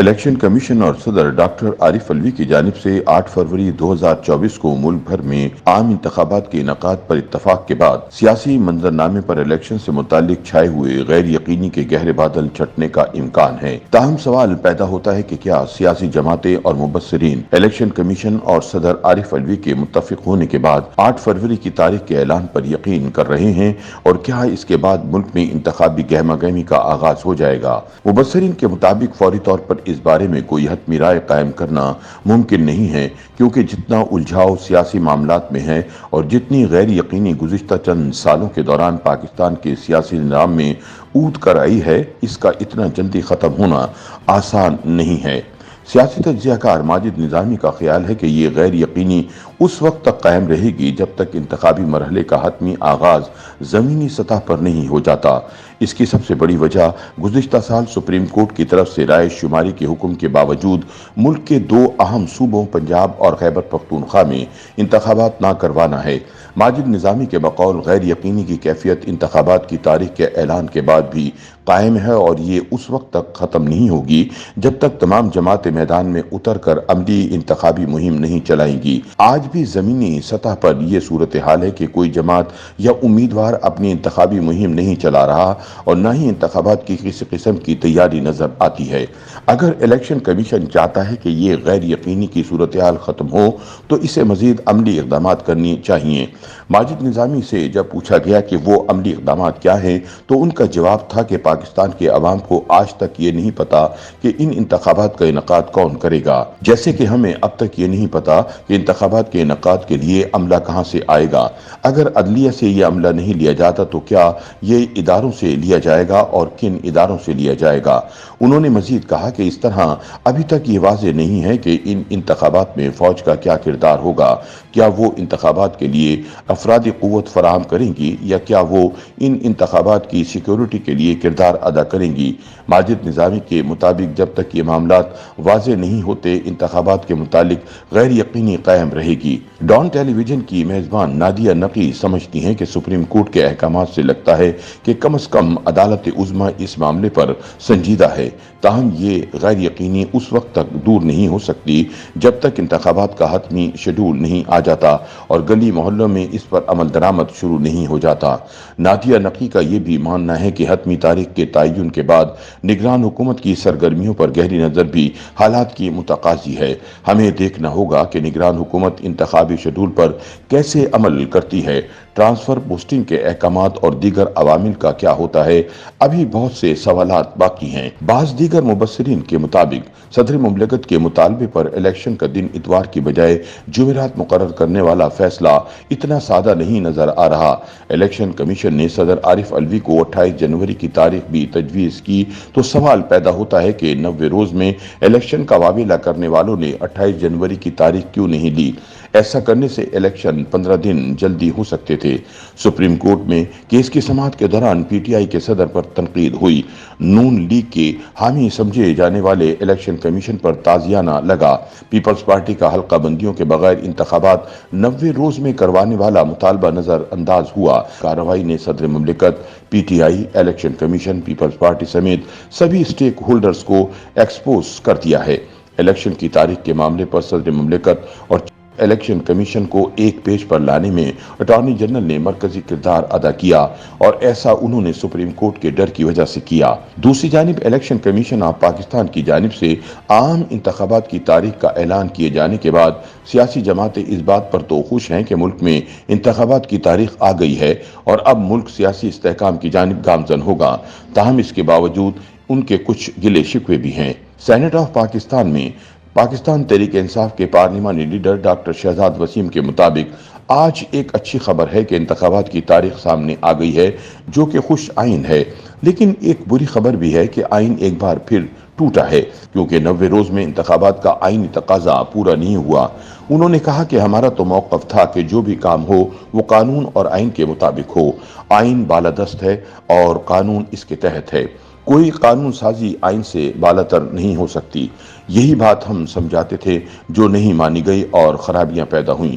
Election commission اور صدر doctor عارف الوی کی جانب سے 8 فروری 2024 کو ملک بھر میں عام انتخابات کے انعقاد پر اتفاق کے بعد سیاسی منظرنامے پر الیکشن سے متعلق چھائے ہوئے غیر یقینی کے گہرے بادل چھٹنے کا امکان ہے۔ تاہم سوال پیدا ہوتا ہے کہ کیا سیاسی جماعتیں اور مبصرین الیکشن کمیشن اور صدر عارف الوی کے متفق ہونے کے بعد 8 فروری کی تاریخ کے اعلان پر یقین کر رہے ہیں، اور کیا اس کے بعد ملک میں انتخابی گہما گہمی کا آغاز ہو جائے گا؟ مبصرین کے مطابق فوری طور پر اس بارے میں کوئی حتمی رائے قائم کرنا ممکن نہیں ہے، کیونکہ جتنا الجھاؤ سیاسی معاملات میں ہے اور جتنی غیر یقینی گزشتہ چند سالوں کے دوران پاکستان کے سیاسی نظام میں اونٹ کر آئی ہے، اس کا اتنا جلدی ختم ہونا آسان نہیں ہے۔ سیاسی تجزیہ کار ماجد نظامی کا خیال ہے کہ یہ غیر یقینی اس وقت تک قائم رہے گی جب تک انتخابی مرحلے کا حتمی آغاز زمینی سطح پر نہیں ہو جاتا۔ اس کی سب سے بڑی وجہ گزشتہ سال سپریم کورٹ کی طرف سے رائے شماری کے حکم کے باوجود ملک کے دو اہم صوبوں پنجاب اور خیبر پختونخوا میں انتخابات نہ کروانا ہے۔ ماجد نظامی کے بقول غیر یقینی کی کیفیت انتخابات کی تاریخ کے اعلان کے بعد بھی قائم ہے، اور یہ اس وقت تک ختم نہیں ہوگی جب تک تمام جماعتیں میدان میں اتر کر عملی انتخابی مہم نہیں چلائیں گی۔ آج بھی زمینی سطح پر یہ صورتحال ہے کہ کوئی جماعت یا امیدوار اپنی انتخابی مہم نہیں چلا رہا، اور نہ ہی انتخابات کی کسی قسم کی تیاری نظر آتی ہے۔ اگر الیکشن کمیشن چاہتا ہے کہ یہ غیر یقینی کی صورتحال ختم ہو تو اسے مزید عملی اقدامات کرنی چاہیے۔ ماجد نظامی سے جب پوچھا گیا کہ وہ عملی اقدامات کیا ہیں تو ان کا جواب تھا کہ پاکستان کے عوام کو آج تک یہ نہیں پتا کہ ان انتخابات کا انعقاد کون کرے گا، جیسے کہ ہمیں اب تک یہ نہیں پتا کہ انتخابات کے انعقاد کے لیے عملہ کہاں سے آئے گا۔ اگر عدلیہ سے یہ عملہ نہیں لیا جاتا تو کیا یہ اداروں سے لیا جائے گا اور کن اداروں سے لیا جائے گا؟ انہوں نے مزید کہا کہ اس طرح ابھی تک یہ واضح نہیں ہے کہ ان انتخابات میں فوج کا کیا کردار ہوگا۔ کیا وہ انتخابات کے لیے افرادی قوت فراہم کریں گی یا کیا وہ ان انتخابات کی سیکیورٹی کے لیے کردار ادا کریں گی؟ ماجد نظامی کے مطابق جب تک یہ معاملات واضح نہیں ہوتے انتخابات کے متعلق غیر یقینی قائم رہے گی۔ ڈان ٹیلی ویژن کی میزبان نادیہ نقی سمجھتی ہیں کہ سپریم کورٹ کے احکامات سے لگتا ہے کہ کم از کم عدالت عظمیٰ اس معاملے پر سنجیدہ ہے، تاہم یہ غیر یقینی اس وقت تک دور نہیں ہو سکتی جب تک انتخابات کا حتمی شیڈول نہیں آ جاتا اور گلی محلوں میں اس پر عمل درآمد شروع نہیں ہو جاتا۔ نادیہ نقی کا یہ بھی ماننا ہے کہ حتمی تاریخ کے تعین کے بعد نگران حکومت کی سرگرمیوں پر گہری نظر بھی حالات کی متقاضی ہے۔ ہمیں دیکھنا ہوگا کہ نگران حکومت انتخابی شیڈول پر کیسے عمل کرتی ہے، ٹرانسفر پوسٹنگ کے احکامات اور دیگر عوامل کا کیا ہوتا ہے۔ ابھی بہت سے سوالات باقی ہیں۔ بعض دیگر مبصرین کے مطابق صدر مملکت کے مطالبے پر الیکشن کا دن اتوار کی بجائے جمعرات مقرر کرنے والا فیصلہ اتنا سادہ نہیں نظر آ رہا۔ الیکشن کمیشن نے صدر عارف الوی کو 28 جنوری کی تاریخ بھی تجویز کی تو سوال پیدا ہوتا ہے کہ 90 روز میں الیکشن کا واویلا کرنے والوں نے 28 جنوری کی تاریخ کیوں نہیں لی؟ ایسا کرنے سے الیکشن 15 دن جلدی ہو سکتے تھے۔ سپریم کورٹ میں کیس کی سماعت کے دوران پی ٹی آئی کے صدر پر تنقید ہوئی۔ نون لیگ کے حامی سمجھے جانے والے الیکشن کمیشن پر تازیانہ لگا۔ پیپلز پارٹی کا حلقہ بندیوں کے بغیر انتخابات 90 روز میں کروانے والا مطالبہ نظر انداز ہوا۔ کارروائی نے صدر مملکت، PTI, election commission, Peoples Party سمیت سبھی اسٹیک ہولڈرز کو ایکسپوز کر دیا ہے۔ الیکشن کی تاریخ کے معاملے پر صدر مملکت اور الیکشن کمیشن کو ایک پیج پر لانے میں اٹارنی جنرل نے مرکزی کردار ادا کیا، اور ایسا انہوں نے سپریم کورٹ کے ڈر کی وجہ سے کیا۔ دوسری جانب الیکشن کمیشن آف پاکستان کی جانب سے عام انتخابات کی تاریخ کا اعلان کیے جانے کے بعد سیاسی جماعتیں اس بات پر تو خوش ہیں کہ ملک میں انتخابات کی تاریخ آ گئی ہے اور اب ملک سیاسی استحکام کی جانب گامزن ہوگا، تاہم اس کے باوجود ان کے کچھ گلے شکوے بھی ہیں۔ سینیٹ آف پاکستان میں پاکستان تحریک انصاف کے پارلیمانی لیڈر ڈاکٹر شہزاد وسیم کے مطابق آج ایک اچھی خبر ہے کہ انتخابات کی تاریخ سامنے آ گئی ہے، جو کہ خوش آئین ہے، لیکن ایک بری خبر بھی ہے کہ آئین ایک بار پھر ٹوٹا ہے، کیونکہ 90 روز میں انتخابات کا آئینی تقاضا پورا نہیں ہوا۔ انہوں نے کہا کہ ہمارا تو موقف تھا کہ جو بھی کام ہو وہ قانون اور آئین کے مطابق ہو۔ آئین بالادست ہے اور قانون اس کے تحت ہے۔ کوئی قانون سازی آئین سے بالاتر نہیں ہو سکتی۔ یہی بات ہم سمجھاتے تھے، جو نہیں مانی گئی اور خرابیاں پیدا ہوئیں۔